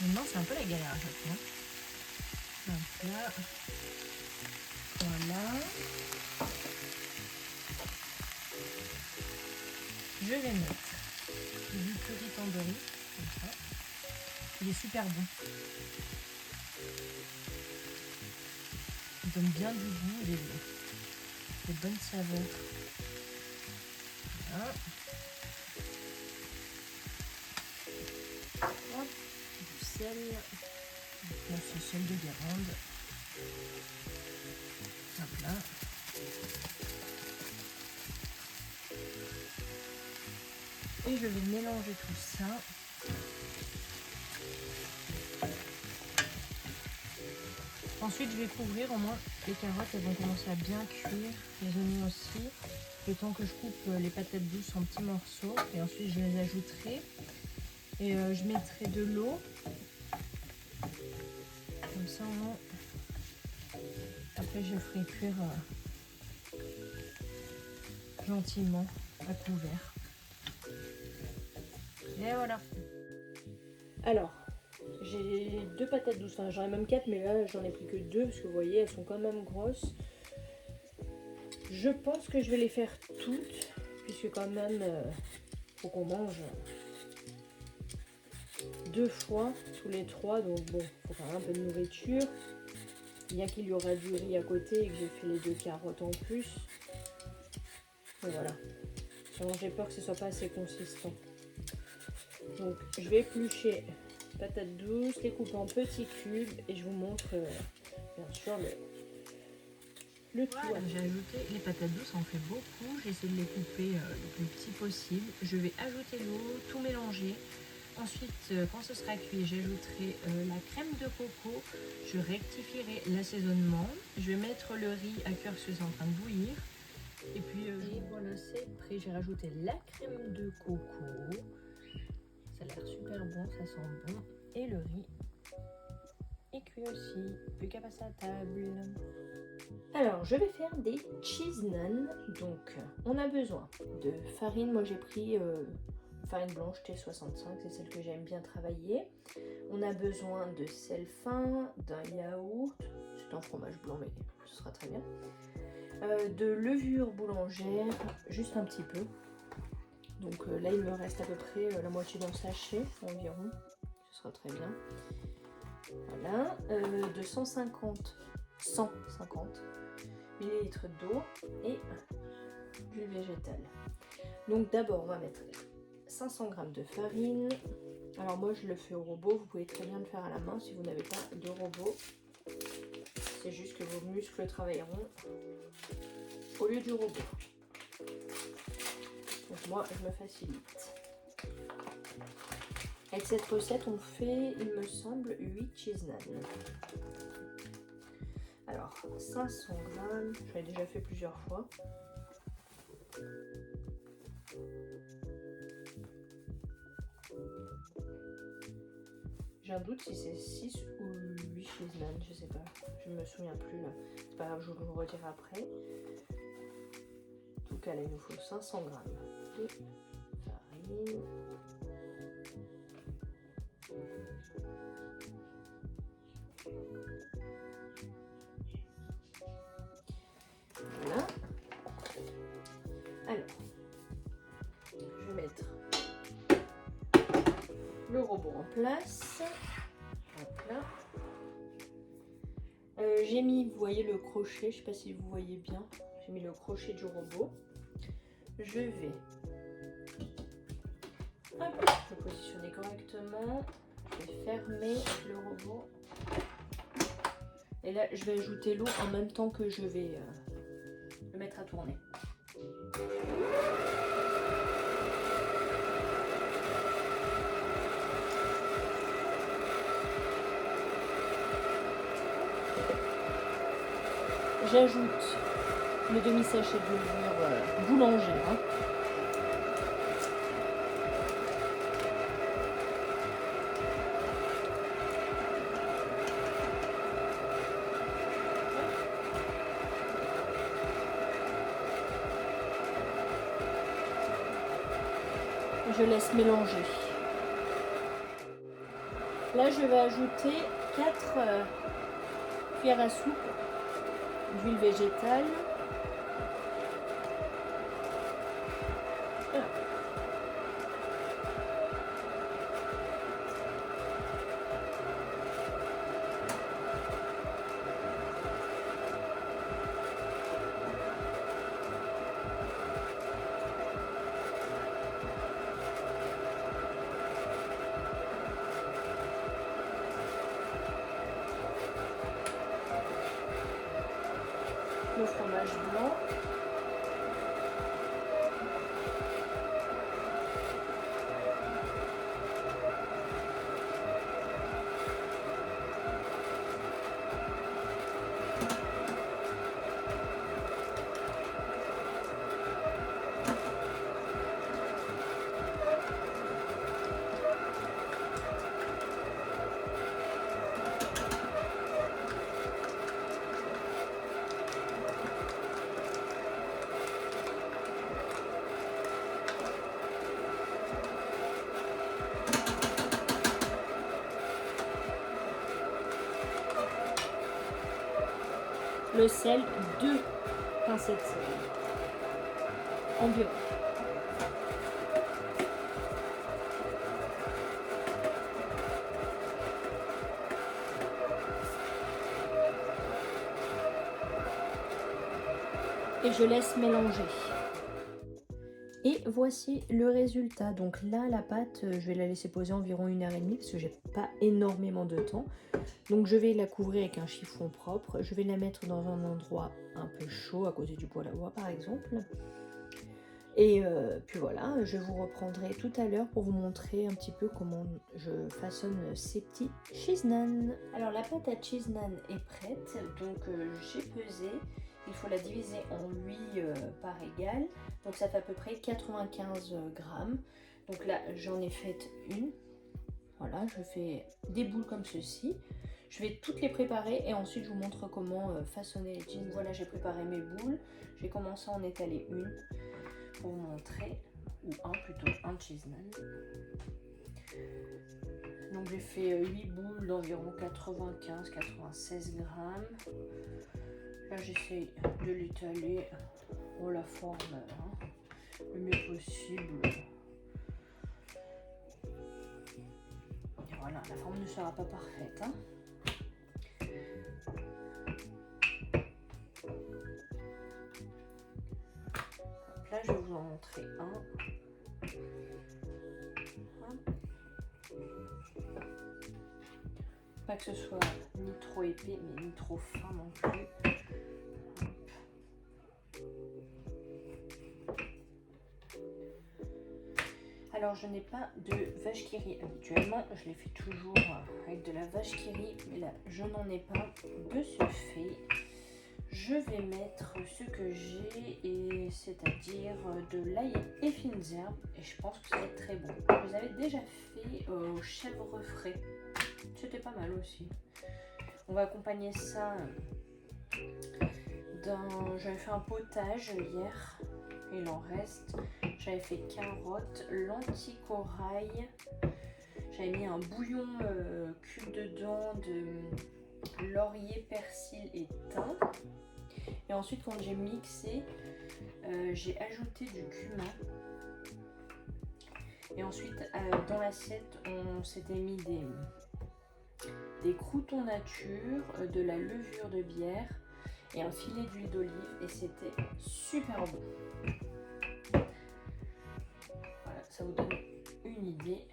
Maintenant, c'est un peu la galère à chaque fois. Hop là. Voilà. Je vais mettre du curry tandoori, comme ça. Il est super bon. Il donne bien du goût et des bonnes saveurs. Voilà. Hop, du sel. Là, c'est sel de Guérande. Hop là. Et je vais mélanger tout ça. Ensuite, je vais couvrir au moins les carottes, elles vont commencer à bien cuire, les oignons aussi. Le temps que je coupe les patates douces en petits morceaux et ensuite je les ajouterai. Et je mettrai de l'eau. Comme ça, au moins. Après, je ferai cuire gentiment à couvert. Et voilà. Alors, j'ai 2 patates douces, enfin j'en ai même 4, mais là j'en ai pris que 2 parce que vous voyez, elles sont quand même grosses. Je pense que je vais les faire toutes, puisque quand même, faut qu'on mange 2 fois tous les 3, donc bon, faut quand même un peu de nourriture. Bien qu'il y aura du riz à côté et que j'ai fait les 2 carottes en plus. Et voilà. Alors j'ai peur que ce soit pas assez consistant. Donc je vais éplucher patates douces, les couper en petits cubes et je vous montre bien sûr le tout. Voilà, j'ai ajouté les patates douces, ça en fait beaucoup. J'ai essayé de les couper le plus petit possible. Je vais ajouter l'eau, tout mélanger. Ensuite, quand ce sera cuit, j'ajouterai la crème de coco. Je rectifierai l'assaisonnement. Je vais mettre le riz à cuire parce que c'est en train de bouillir. Et puis voilà, c'est prêt. J'ai rajouté la crème de coco. Ça a l'air super bon, ça sent bon. Et le riz est cuit aussi. Plus qu'à passer à table. Alors, je vais faire des cheese naan. Donc, on a besoin de farine. Moi, j'ai pris farine blanche T65, c'est celle que j'aime bien travailler. On a besoin de sel fin, d'un yaourt. C'est un fromage blanc, mais ce sera très bien. De levure boulangère, juste un petit peu. Donc là, il me reste à peu près la moitié d'un sachet environ. Ce sera très bien. Voilà. De 150 ml d'eau et d'huile végétale. Donc d'abord, on va mettre 500 g de farine. Alors moi, je le fais au robot. Vous pouvez très bien le faire à la main si vous n'avez pas de robot. C'est juste que vos muscles travailleront au lieu du robot. Donc moi, je me facilite. Avec cette recette, on fait, il me semble, 8 cheese naan. Alors, 500 g, j'en ai déjà fait plusieurs fois. J'ai un doute si c'est 6 ou 8 cheese naan, je sais pas. Je me souviens plus là. C'est pas grave, je vous le redirai après. En tout cas, là, il nous faut 500 g de farine. Voilà. Alors, je vais mettre le robot en place. Hop là. J'ai mis, vous voyez le crochet, je sais pas si vous voyez bien. J'ai mis le crochet du robot. Je vais le positionner correctement. Je vais fermer le robot. Et là, je vais ajouter l'eau en même temps que je vais le mettre à tourner. J'ajoute le demi-sachet de levure boulangère. Hein. Je laisse mélanger. Là, je vais ajouter 4 cuillères à soupe d'huile végétale. Le fromage blanc. Le sel, 2 pincettes de sel environ. Et je laisse mélanger. Et voici le résultat. Donc là, la pâte, je vais la laisser poser environ 1h30 parce que j'ai pas énormément de temps. Donc je vais la couvrir avec un chiffon propre. Je vais la mettre dans un endroit un peu chaud, à côté du poêle à bois par exemple. Et puis voilà, je vous reprendrai tout à l'heure pour vous montrer un petit peu comment je façonne ces petits cheese naan. Alors la pâte à cheese naan est prête, donc j'ai pesé. Il faut la diviser en 8 parts égales, donc ça fait à peu près 95 grammes. Donc là j'en ai fait une. Voilà, je fais des boules comme ceci. Je vais toutes les préparer et ensuite je vous montre comment façonner les cheese. Voilà, j'ai préparé mes boules. J'ai commencé à en étaler une pour vous montrer, ou un cheese naan. Donc j'ai fait 8 boules d'environ 95-96 grammes. Là j'essaye de l'étaler en la forme le mieux possible. Et voilà, la forme ne sera pas parfaite. Là je vais vous en montrer un. Pas que ce soit ni trop épais mais ni trop fin non plus. Alors je n'ai pas de vache qui rit habituellement, je les fais toujours avec de la vache qui rit, mais là je n'en ai pas. De ce fait, je vais mettre ce que j'ai, et c'est-à-dire de l'ail et fines herbes, et je pense que ça va être très bon. Je les avais déjà fait au chèvre frais, c'était pas mal aussi. On va accompagner ça j'avais fait un potage hier, il en reste. J'avais fait carottes, lentilles corail. J'avais mis un bouillon cube dedans de laurier, persil et thym. Et ensuite, quand j'ai mixé, j'ai ajouté du cumin. Et ensuite, dans l'assiette, on s'était mis des croûtons nature, de la levure de bière et un filet d'huile d'olive. Et c'était super bon. Voilà, ça vous donne une idée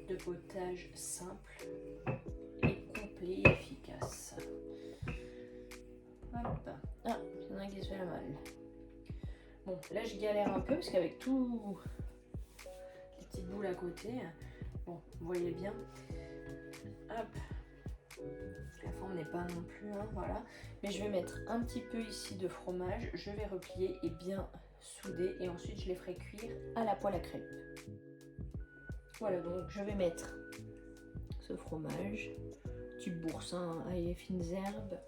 de potage simple et complet et efficace. Hop. Ah, il y en a un qui se fait la malle. Bon, là je galère un peu parce qu'avec tout les petites boules à côté, bon, vous voyez bien. Hop. La forme n'est pas non plus, hein, voilà. Mais je vais mettre un petit peu ici de fromage. Je vais replier et bien souder. Et ensuite, je les ferai cuire à la poêle à crêpes. Voilà, donc je vais mettre ce fromage. Petit boursin, ail et fines herbes.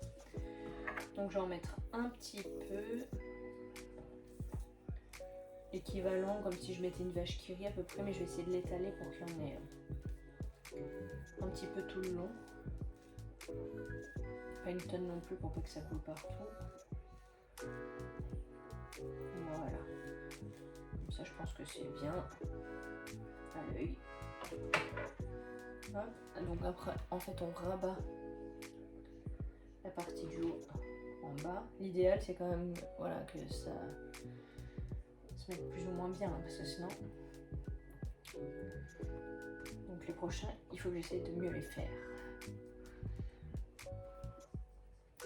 Donc je vais en mettre un petit peu. Équivalent comme si je mettais une vache qui rit à peu près. Mais je vais essayer de l'étaler pour qu'il y en ait petit peu tout le long. Pas une tonne non plus pour pas que ça coule partout. Voilà. Comme ça, je pense que c'est bien à l'œil. Donc après, en fait, on rabat la partie du haut en bas. L'idéal, c'est quand même voilà, que ça se mette plus ou moins bien, hein, parce que sinon... Donc les prochains, il faut que j'essaie de mieux les faire.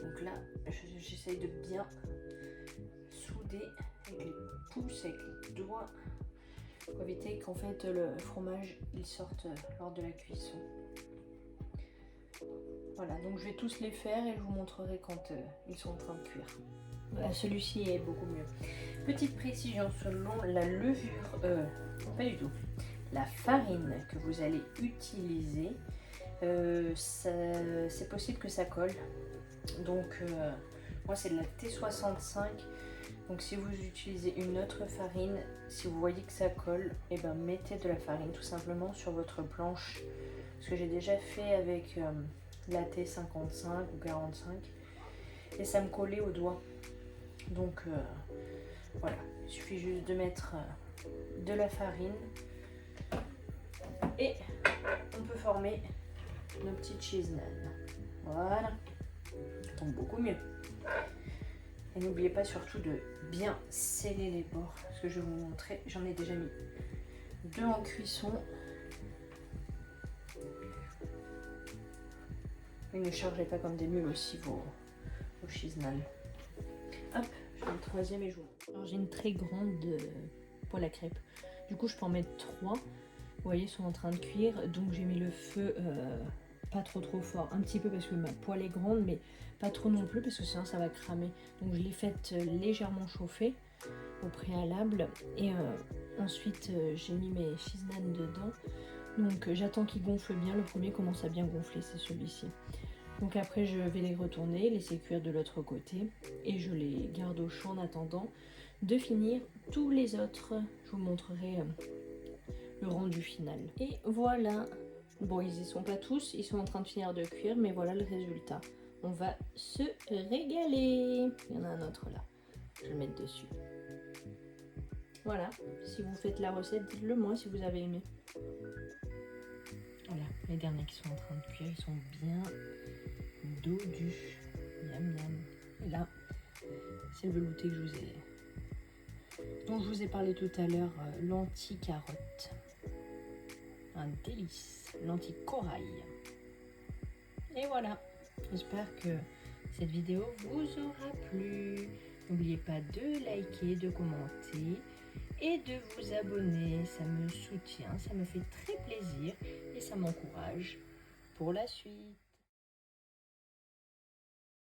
Donc là, j'essaye de bien souder avec les pouces, avec les doigts, pour éviter qu'en fait le fromage il sorte lors de la cuisson. Voilà, donc je vais tous les faire et je vous montrerai quand ils sont en train de cuire. Voilà, celui-ci est beaucoup mieux. Petite précision selon la levure, pas du tout, la farine que vous allez utiliser, c'est possible que ça colle. Donc moi c'est de la T65. Donc si vous utilisez une autre farine, si vous voyez que ça colle, et ben mettez de la farine tout simplement sur votre planche. Ce que j'ai déjà fait avec la T55 ou 45 et ça me collait au doigt. Donc voilà, il suffit juste de mettre de la farine et on peut former nos petites cheese naan. Voilà, donc beaucoup mieux. Et n'oubliez pas surtout de bien sceller les bords, parce que je vais vous montrer, j'en ai déjà mis 2 en cuisson. Et ne chargez pas comme des mules aussi vos cheese naan. Hop, je mets le troisième et je vous montre. Alors j'ai une très grande poêle à crêpes. Du coup je peux en mettre 3. Vous voyez, ils sont en train de cuire, donc j'ai mis le feu pas trop fort, un petit peu parce que ma poêle est grande, mais pas trop non plus parce que sinon ça va cramer. Donc je l'ai faite légèrement chauffer au préalable et ensuite j'ai mis mes cheese naan dedans. Donc j'attends qu'il gonfle bien. Le premier commence à bien gonfler, c'est celui-ci. Donc après je vais les retourner, laisser cuire de l'autre côté et je les garde au chaud en attendant de finir tous les autres. Je vous montrerai le rendu final. Et voilà. Bon, ils y sont pas tous, ils sont en train de finir de cuire, mais voilà le résultat. On va se régaler. Il y en a un autre là. Je vais le mettre dessus. Voilà. Si vous faites la recette, dites-le moi si vous avez aimé. Voilà, les derniers qui sont en train de cuire, ils sont bien dodus. Miam miam. Et là, c'est le velouté que dont je vous ai parlé tout à l'heure, lentilles carottes. Un délice, lentilles corail. Et voilà, j'espère que cette vidéo vous aura plu. N'oubliez pas de liker, de commenter et de vous abonner. Ça me soutient, ça me fait très plaisir et ça m'encourage pour la suite.